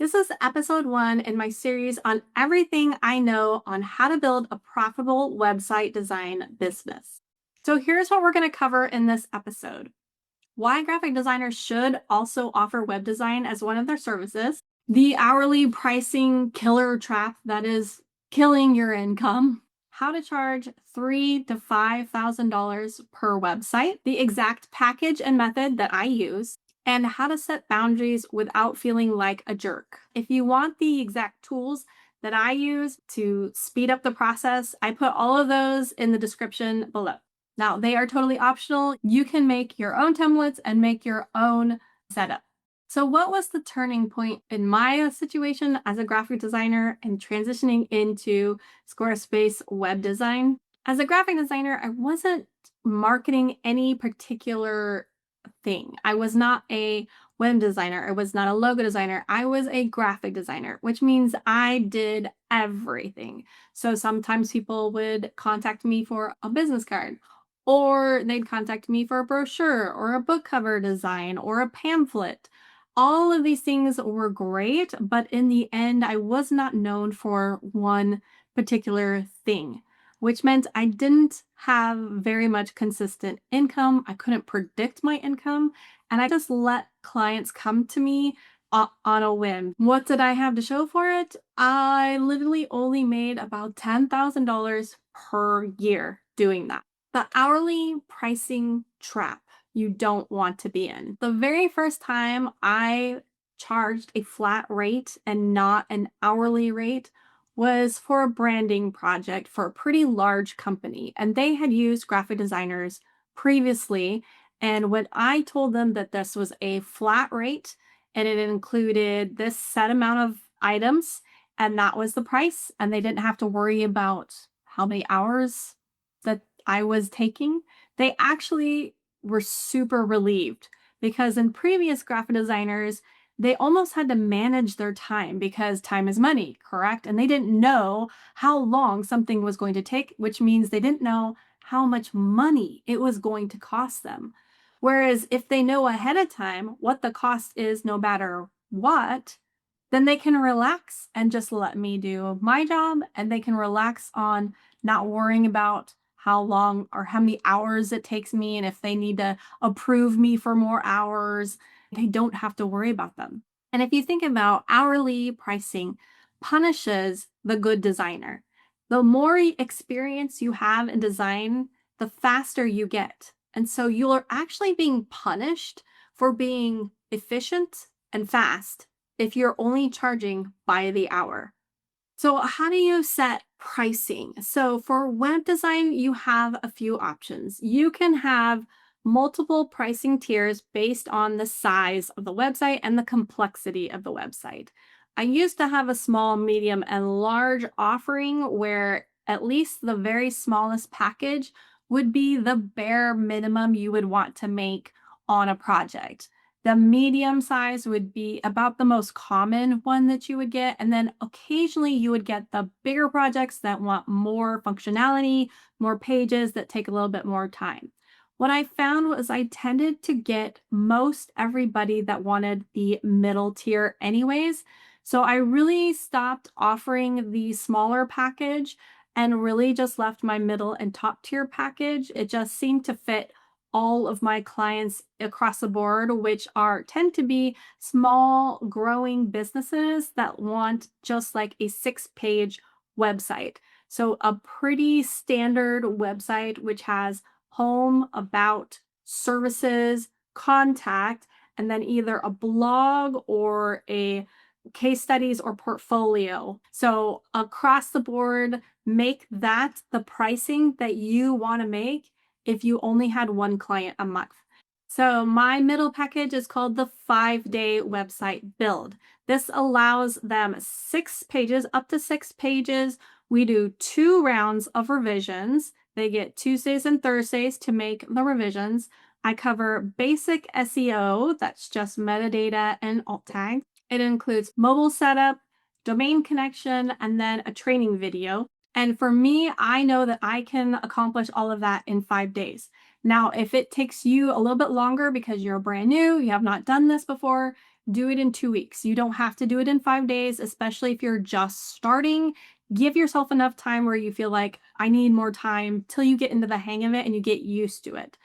This is episode 1 in my series on everything I know on how to build a profitable website design business. So, here's what we're going to cover in this episode: why graphic designers should also offer web design as one of their services, the hourly pricing killer trap that is killing your income, how to charge $3,000 to $5,000 per website, the exact package and method that I use, and how to set boundaries without feeling like a jerk. If you want the exact tools that I use to speed up the process, I put all of those in the description below. Now, they are totally optional. You can make your own templates and make your own setup. So, what was the turning point in my situation as a graphic designer and transitioning into Squarespace web design? As a graphic designer, I wasn't marketing any particular thing. I was not a web designer. I was not a logo designer. I was a graphic designer, which means I did everything. So sometimes people would contact me for a business card, or they'd contact me for a brochure or a book cover design or a pamphlet. All of these things were great, but in the end, I was not known for one particular thing, which meant I didn't have very much consistent income. I couldn't predict my income, and I just let clients come to me on a whim. What did I have to show for it? I literally only made about $10,000 per year doing that. The hourly pricing trap you don't want to be in. The very first time I charged a flat rate and not an hourly rate was for a branding project for a pretty large company, and they had used graphic designers previously. And when I told them that this was a flat rate and it included this set amount of items, and that was the price, and they didn't have to worry about how many hours that I was taking, they actually were super relieved, because in previous graphic designers, they almost had to manage their time because time is money, correct? And they didn't know how long something was going to take, which means they didn't know how much money it was going to cost them. Whereas if they know ahead of time what the cost is, no matter what, then they can relax and just let me do my job, and they can relax on not worrying about how long or how many hours it takes me. And if they need to approve me for more hours, they don't have to worry about them. And if you think about hourly pricing, punishes the good designer. The more experience you have in design, the faster you get. And so you're actually being punished for being efficient and fast if you're only charging by the hour. So, how do you set pricing? So, for web design, you have a few options. You can have multiple pricing tiers based on the size of the website and the complexity of the website. I used to have a small, medium, and large offering where at least the very smallest package would be the bare minimum you would want to make on a project. The medium size would be about the most common one that you would get. And then occasionally you would get the bigger projects that want more functionality, more pages that take a little bit more time. What I found was I tended to get most everybody that wanted the middle tier, anyways. So I really stopped offering the smaller package and really just left my middle and top tier package. It just seemed to fit all of my clients across the board, which are tend to be small growing businesses that want just like a 6-page website. So a pretty standard website, which has home, about, services, contact, and then either a blog or a case studies or portfolio. So across the board, make that the pricing that you want to make if you only had one client a month. So my middle package is called the 5-day website build. This allows them 6 pages, up to 6 pages. We do 2 rounds of revisions. They get Tuesdays and Thursdays to make the revisions. I cover basic SEO, that's just metadata and alt tags. It includes mobile setup, domain connection, and then a training video. And for me, I know that I can accomplish all of that in 5 days. Now, if it takes you a little bit longer because you're brand new, you have not done this before, do it in 2 weeks. You don't have to do it in 5 days, especially if you're just starting. Give yourself enough time where you feel like I need more time till you get into the hang of it and you get used to it.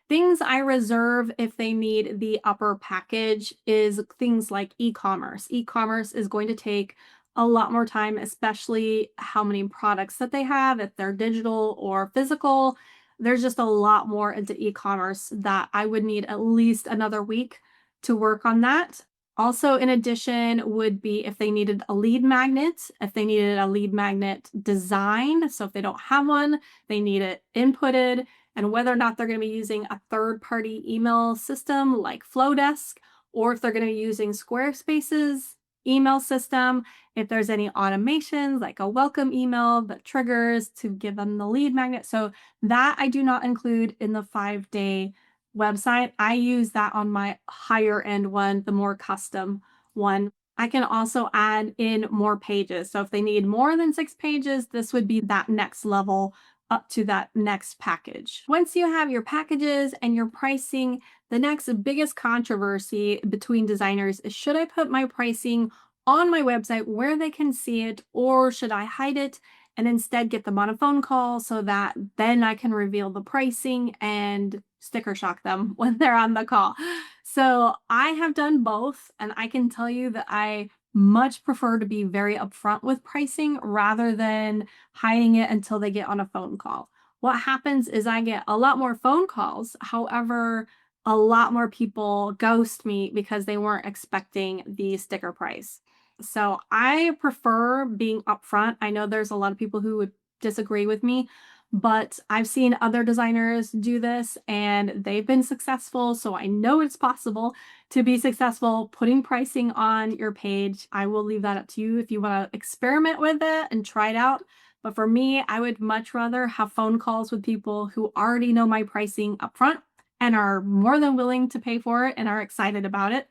Things I reserve if they need the upper package is things like e-commerce. E-commerce is going to take a lot more time, especially how many products that they have, if they're digital or physical. There's just a lot more into e-commerce that I would need at least another week to work on that. Also, in addition, would be if they needed a lead magnet, if they needed a lead magnet design. So if they don't have one, they need it inputted, and whether or not they're going to be using a third party email system like Flowdesk, or if they're going to be using Squarespace's email system, if there's any automations like a welcome email that triggers to give them the lead magnet. So that I do not include in the 5 day website. I use that on my higher end one, the more custom one. I can also add in more pages. So if they need more than 6 pages, this would be that next level up to that next package. Once you have your packages and your pricing, the next biggest controversy between designers is, should I put my pricing on my website where they can see it, or should I hide it and instead get them on a phone call so that then I can reveal the pricing and sticker shock them when they're on the call? So I have done both, and I can tell you that I much prefer to be very upfront with pricing rather than hiding it until they get on a phone call. What happens is I get a lot more phone calls. However, a lot more people ghost me because they weren't expecting the sticker price. So I prefer being upfront. I know there's a lot of people who would disagree with me, but I've seen other designers do this and they've been successful. So I know it's possible to be successful putting pricing on your page. I will leave that up to you if you want to experiment with it and try it out. But for me, I would much rather have phone calls with people who already know my pricing upfront and are more than willing to pay for it and are excited about it.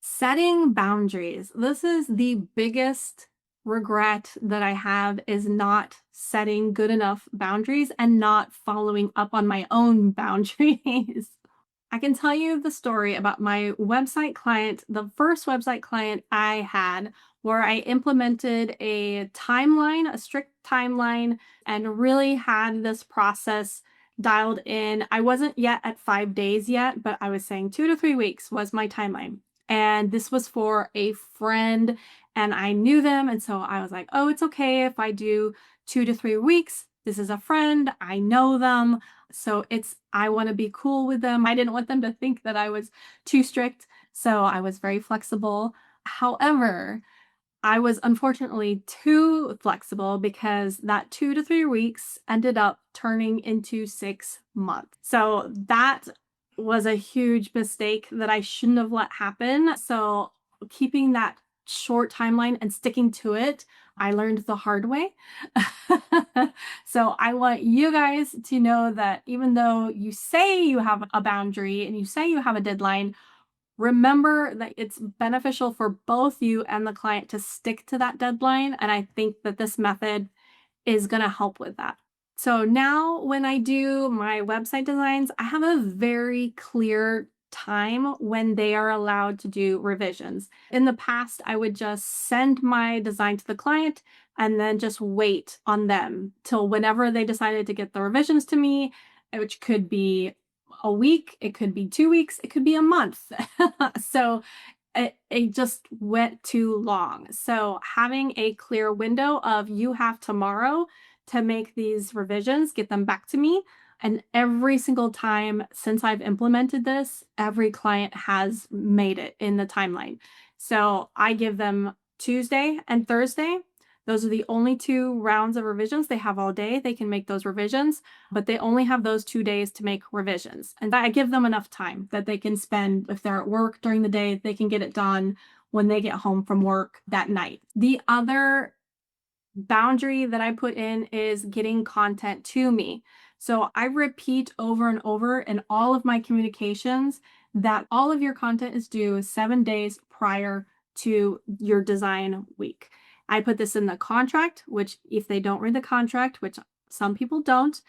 Setting boundaries. This is the biggest regret that I have, is not setting good enough boundaries and not following up on my own boundaries. I can tell you the story about my website client, the first website client I had, where I implemented a timeline, a strict timeline, and really had this process dialed in. I wasn't yet at 5 days yet, but I was saying 2 to 3 weeks was my timeline. And this was for a friend, and I knew them. And so I was like, oh, it's okay if I do 2 to 3 weeks. This is a friend, I know them. So I want to be cool with them. I didn't want them to think that I was too strict. So I was very flexible. However, I was unfortunately too flexible because that 2 to 3 weeks ended up turning into 6 months. So that was a huge mistake that I shouldn't have let happen. So keeping that short timeline and sticking to it, I learned the hard way. So I want you guys to know that even though you say you have a boundary and you say you have a deadline, remember that it's beneficial for both you and the client to stick to that deadline. And I think that this method is going to help with that. So now when I do my website designs, I have a very clear time when they are allowed to do revisions. In the past, I would just send my design to the client and then just wait on them till whenever they decided to get the revisions to me, which could be a week, it could be 2 weeks, it could be a month. So it just went too long. So having a clear window of, you have tomorrow to make these revisions, get them back to me. And every single time since I've implemented this, every client has made it in the timeline. So I give them Tuesday and Thursday. Those are the only 2 rounds of revisions. They have all day. They can make those revisions, but they only have those 2 days to make revisions. And I give them enough time that they can spend, if they're at work during the day, they can get it done when they get home from work that night. The other boundary that I put in is getting content to me. So I repeat over and over in all of my communications that all of your content is due 7 days prior to your design week. I put this in the contract, which if they don't read the contract, which some people don't,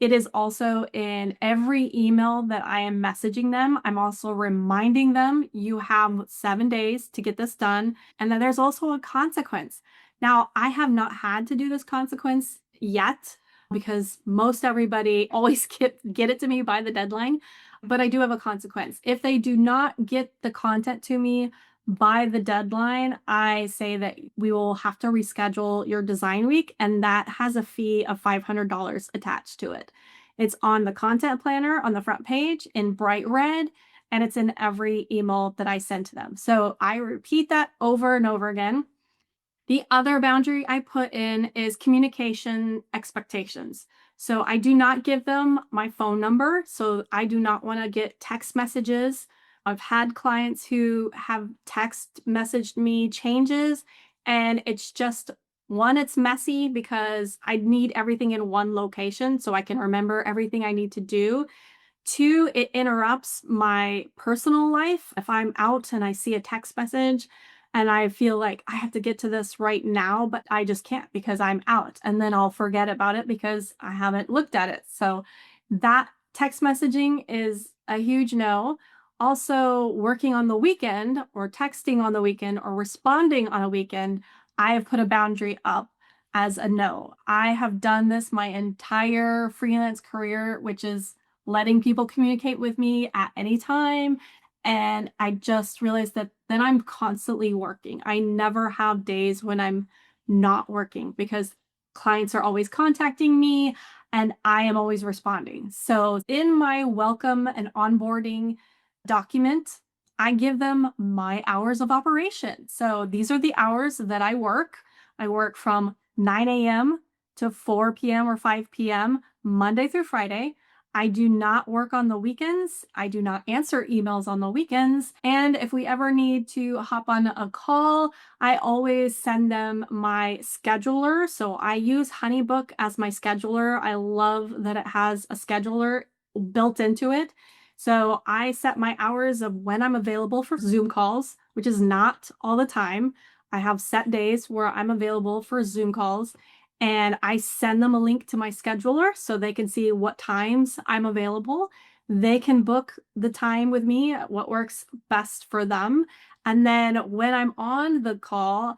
It is also in every email that I am messaging them. I'm also reminding them you have 7 days to get this done, and then there's also a consequence. Now, I have not had to do this consequence yet because most everybody always get it to me by the deadline, but I do have a consequence. If they do not get the content to me by the deadline, I say that we will have to reschedule your design week, and that has a fee of $500 attached to it. It's on the content planner on the front page in bright red, and it's in every email that I send to them. So I repeat that over and over again. The other boundary I put in is communication expectations. So I do not give them my phone number. So I do not want to get text messages. I've had clients who have text messaged me changes, and it's just one, it's messy because I need everything in one location so I can remember everything I need to do. Two, it interrupts my personal life. If I'm out and I see a text message and I feel like I have to get to this right now, but I just can't because I'm out. And then I'll forget about it because I haven't looked at it. So that text messaging is a huge no. Also, working on the weekend or texting on the weekend or responding on a weekend, I have put a boundary up as a no. I have done this my entire freelance career, which is letting people communicate with me at any time. And I just realized that then I'm constantly working. I never have days when I'm not working because clients are always contacting me and I am always responding. So in my welcome and onboarding document, I give them my hours of operation. So these are the hours that I work. I work from 9 a.m. to 4 p.m. or 5 p.m. Monday through Friday. I do not work on the weekends. I do not answer emails on the weekends. And if we ever need to hop on a call, I always send them my scheduler. So I use HoneyBook as my scheduler. I love that it has a scheduler built into it. So I set my hours of when I'm available for Zoom calls, which is not all the time. I have set days where I'm available for Zoom calls, and I send them a link to my scheduler so they can see what times I'm available. They can book the time with me, what works best for them. And then when I'm on the call,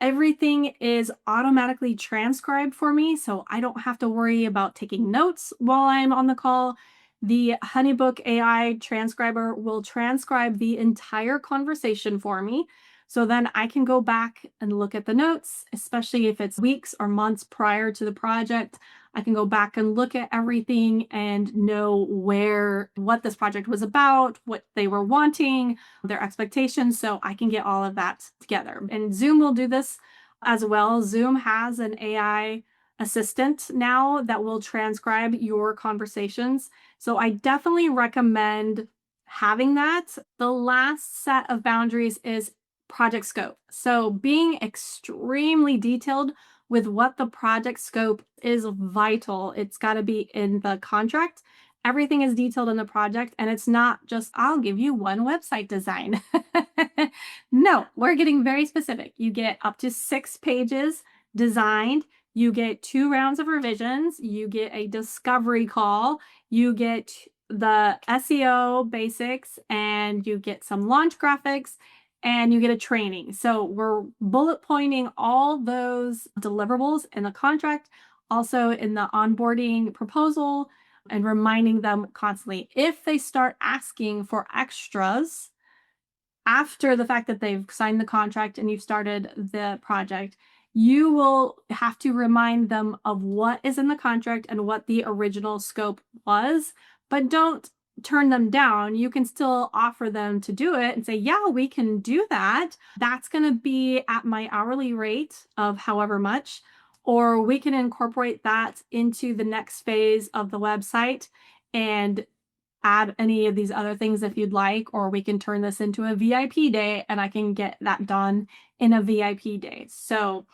everything is automatically transcribed for me. So I don't have to worry about taking notes while I'm on the call. The HoneyBook AI transcriber will transcribe the entire conversation for me. So then I can go back and look at the notes, especially if it's weeks or months prior to the project. I can go back and look at everything and know what this project was about, what they were wanting, their expectations. So I can get all of that together. And Zoom will do this as well. Zoom has an AI assistant now that will transcribe your conversations. So I definitely recommend having that. The last set of boundaries is project scope. So being extremely detailed with what the project scope is vital. It's got to be in the contract. Everything is detailed in the project, and it's not just, I'll give you one website design. No, we're getting very specific. You get up to 6 pages designed. You get 2 rounds of revisions. You get a discovery call. You get the SEO basics, and you get some launch graphics, and you get a training. So we're bullet pointing all those deliverables in the contract, also in the onboarding proposal, and reminding them constantly. If they start asking for extras after the fact that they've signed the contract and you've started the project, you will have to remind them of what is in the contract and what the original scope was, but don't turn them down. You can still offer them to do it and say, yeah, we can do that. That's going to be at my hourly rate of however much, or we can incorporate that into the next phase of the website and add any of these other things if you'd like, or we can turn this into a VIP day and I can get that done in a VIP day. So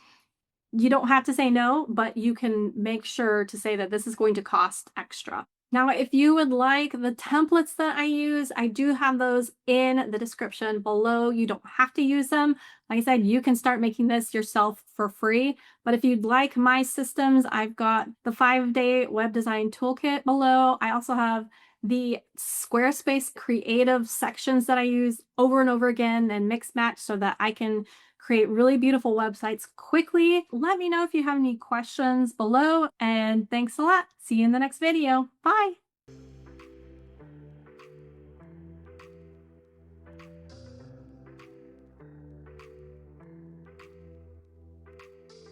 you don't have to say no, but you can make sure to say that this is going to cost extra. Now, if you would like the templates that I use, I do have those in the description below. You don't have to use them. Like I said, you can start making this yourself for free. But if you'd like my systems, I've got the 5-day web design toolkit below. I also have the Squarespace creative sections that I use over and over again and mix match so that I can create really beautiful websites quickly. Let me know if you have any questions below, and thanks a lot. See you in the next video. Bye.